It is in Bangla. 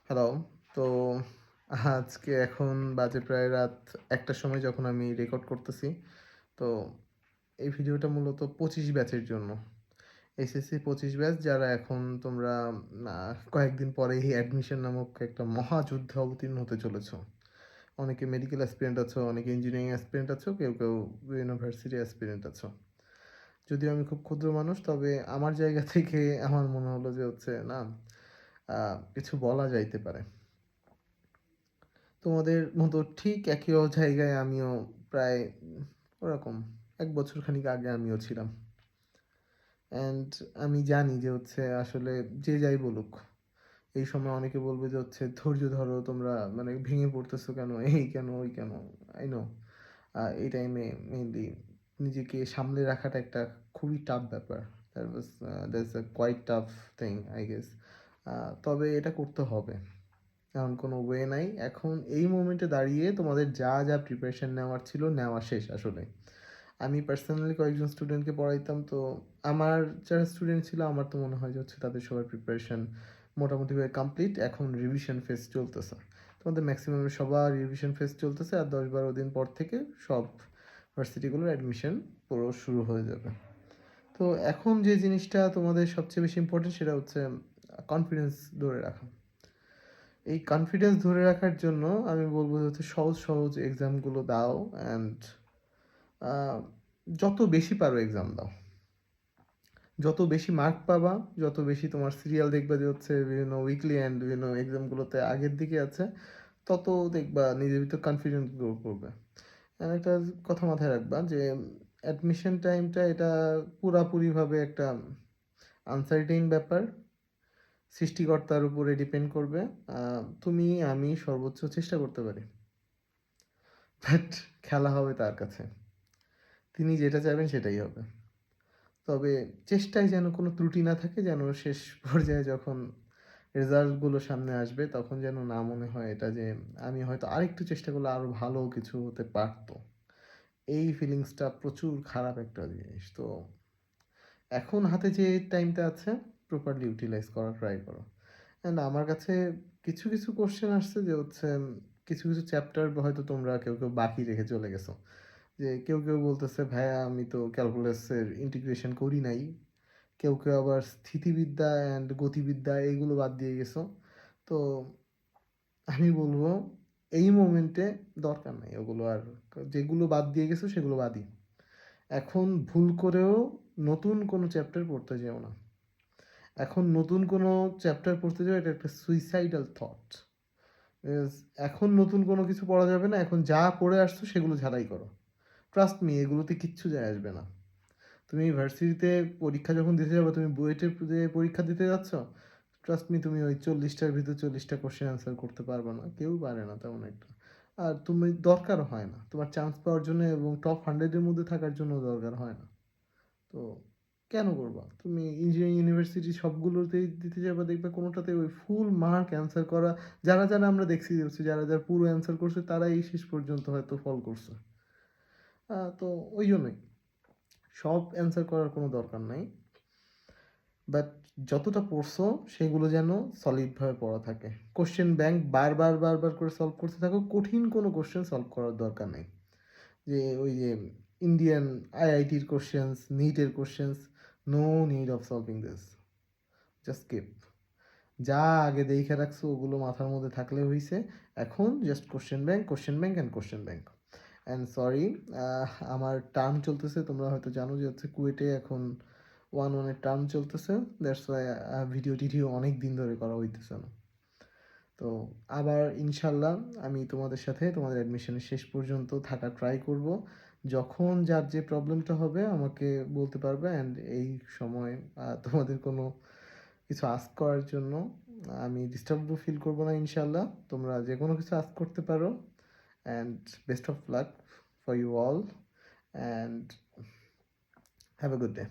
হ্যালো। তো আজকে এখন বাজে প্রায় রাত ১টার সময় যখন আমি রেকর্ড করতেছি। তো এই ভিডিওটা মূলত ২৫ ব্যাচের জন্য। এসএসসি ২৫ ব্যাচ যারা এখন তোমরা কয়েকদিন পরেই অ্যাডমিশন নামক একটা মহাযুদ্ধে অবতীর্ণ হতে চলেছ। অনেকে মেডিকেল অ্যাসপিরেন্ট আছো, অনেকে ইঞ্জিনিয়ারিং অ্যাসপিরেন্ট আছো, কেউ ইউনিভার্সিটি অ্যাসপিরেন্ট আছো। যদিও আমি খুব ক্ষুদ্র মানুষ, তবে আমার জায়গা থেকে আমার মনে হলো যে হচ্ছে না, কিছু বলা যাইতে পারে। তোমাদের মতো ঠিক একই জায়গায় আমিও প্রায় ওরকম ১ বছর খানিক আগে আমিও ছিলাম। অ্যান্ড আমি জানি যে হচ্ছে আসলে যে যাই বলুক, এই সময় অনেকে বলবে যে হচ্ছে, "ধৈর্য ধরো তোমরা মানে ভেঙে পড়তেছো কেন? এই কেন, ওই কেন?" আই নো এই টাইমে মেইনলি নিজেকে সামলে রাখাটা একটা খুবই টাফ ব্যাপার। That's a quite tough thing I guess. তবে এটা করতে হবে। এখন কোনো ওয়ে নাই। এখন এই মোমেন্টে দাঁড়িয়ে তোমাদের যা প্রিপারেশন নেওয়ার ছিল, নেওয়া শেষ আসলে। আমি পার্সোনালি কয়েকজন স্টুডেন্টকে পড়াইতাম। তো আমার যারা স্টুডেন্ট ছিল, আমার তো মনে হয় যে হচ্ছে তাদের সবার প্রিপারেশন মোটামুটিভাবে কমপ্লিট। এখন রিভিশন ফেজ চলতেছে। তোমাদের ম্যাক্সিমামের সবার রিভিশন ফেজ চলতেছে। আর ১০-১২ দিন পর থেকে সব ভার্সিটিগুলোর অ্যাডমিশন পুরো শুরু হয়ে যাবে। তো এখন যে জিনিসটা তোমাদের সবচেয়ে বেশি ইম্পোর্টেন্ট সেটা হচ্ছে কনফিডেন্স ধরে রাখা। এই কনফিডেন্স ধরে রাখার জন্য আমি বলব যে হচ্ছে সহজ এক্সামগুলো দাও অ্যান্ড আ যত বেশি পারো এক্সাম দাও। যত বেশি মার্ক পাবা, যত বেশি তোমার সিরিয়াল দেখবা যে হচ্ছে বিভিন্ন উইকলি অ্যান্ড বিভিন্ন এক্সামগুলোতে আগের দিকে আছে, তত দেখবা নিজের ভিতর কনফিডেন্স গ্রো করবে। আর একটা কথা মাথায় রাখবা যে অ্যাডমিশন টাইমটা এটা পুরাপুরিভাবে একটা আনসার্টেইন ব্যাপার। সৃষ্টিকর্তার উপরে ডিপেন্ড করবে। আমি সর্বোচ্চ চেষ্টা করতে পারি। বাট খেলা হবে তার কাছে। তিনি যেটা চাইবেন সেটাই হবে। তবে চেষ্টায় যেন কোনো ত্রুটি না থাকে, যেন শেষ পর্যায়ে যখন রেজাল্টগুলো সামনে আসবে তখন যেন না মনে হয় এটা যে আমি হয়তো আরেকটু চেষ্টা করলে আরো ভালো কিছু হতে পারত। এই ফিলিংসটা প্রচুর খারাপ একটা জিনিস। তো এখন হাতে যে টাইমটা আছে প্রপারলি ইউটিলাইজ করার ট্রাই করো। অ্যান্ড আমার কাছে কিছু কোয়েশ্চেন আসছে যে হচ্ছে কিছু চ্যাপ্টার হয়তো তোমরা কেউ বাকি রেখে চলে গেছো। যে কেউ বলতেছে, "ভাইয়া আমি তো ক্যালকুলাসের ইন্টিগ্রেশন করি নাই।" কেউ আবার স্থিতিবিদ্যা অ্যান্ড গতিবিদ্যা এইগুলো বাদ দিয়ে গেছো। তো আমি বলব এই মোমেন্টে দরকার নাই ওগুলো আর। যেগুলো বাদ দিয়ে গেছো সেগুলো বাদই। এখন ভুল করেও নতুন কোনো চ্যাপ্টার পড়তে যেও না। এখন নতুন কোনো চ্যাপ্টার পড়তে যাও এটা একটা সুইসাইডাল থট। ইয়েস, এখন নতুন কোনো কিছু পড়া যাবে না। এখন যা পড়ে আসছো সেগুলো ঝালাই করো। ট্রাস্ট মি এগুলোতে কিচ্ছু যায় আসবে না। তুমি ভার্সিটিতে পরীক্ষা যখন দিতে যাবে, তুমি বুয়েটের যে পরীক্ষা দিতে যাচ্ছ, ট্রাস্ট মি তুমি ওই ৪০টার ভিতর ৪০টা কোয়েশ্চেন আনসার করতে পারবে না। কেউ পারে না তেমন একটা। আর তুমি দরকারও হয় না। তোমার চান্স পাওয়ার জন্য এবং টপ 100 এর মধ্যে থাকার জন্য দরকার হয় না। তো কেন করবা? তুমি ইঞ্জিনিয়ারিং ইউনিভার্সিটি সবগুলোতেই দিতে যাবা, দেখবে কোনোটাতে ওই ফুল মার্ক অ্যান্সার করা যারা আমরা দেখছি যে হচ্ছে যারা পুরো অ্যান্সার করছে তারাই শেষ পর্যন্ত হয়তো ফল করছে। তো ওইজন্যই সব অ্যান্সার করার কোনো দরকার নাই। বাট যতটা পড়ছো সেগুলো যেন সলিডভাবে পড়া থাকে। কোয়েশ্চেন ব্যাংক বারবার করে সলভ করতে থাকো। কঠিন কোনো কোয়েশ্চেন সলভ করার দরকার নেই। যে ওই যে ইন্ডিয়ান আইআইটির কোয়েশ্চেনস, নিটের questions, no need of solving this. Just skip. যা আগে দেইখা রাখছো ওগুলো মাথার মধ্যে থাকলে হইছে। এখন just question bank and question bank. And sorry, আমার টার্ম চলতেছে। তোমরা হয়তো জানো যে হচ্ছে কুয়েটে এখন 1-1 এর টার্ম চলতেছে। দ্যাটস ওয়াই ভিডিও অনেক দিন ধরে করা হইতেছে না। তো আবার ইনশাল্লাহ আমি তোমাদের সাথে তোমাদের অ্যাডমিশনের শেষ পর্যন্ত থাকার ট্রাই করব। যখন যার যে প্রবলেমটা হবে আমাকে বলতে পারবে অ্যান্ড এই সময় তোমাদের কোনো কিছু আস্ক করার জন্য আমি ডিস্টার্বও ফিল করব না ইনশাল্লাহ। তোমরা যেকোনো কিছু আস্ক করতে পারো and best of luck for you all and have a good day.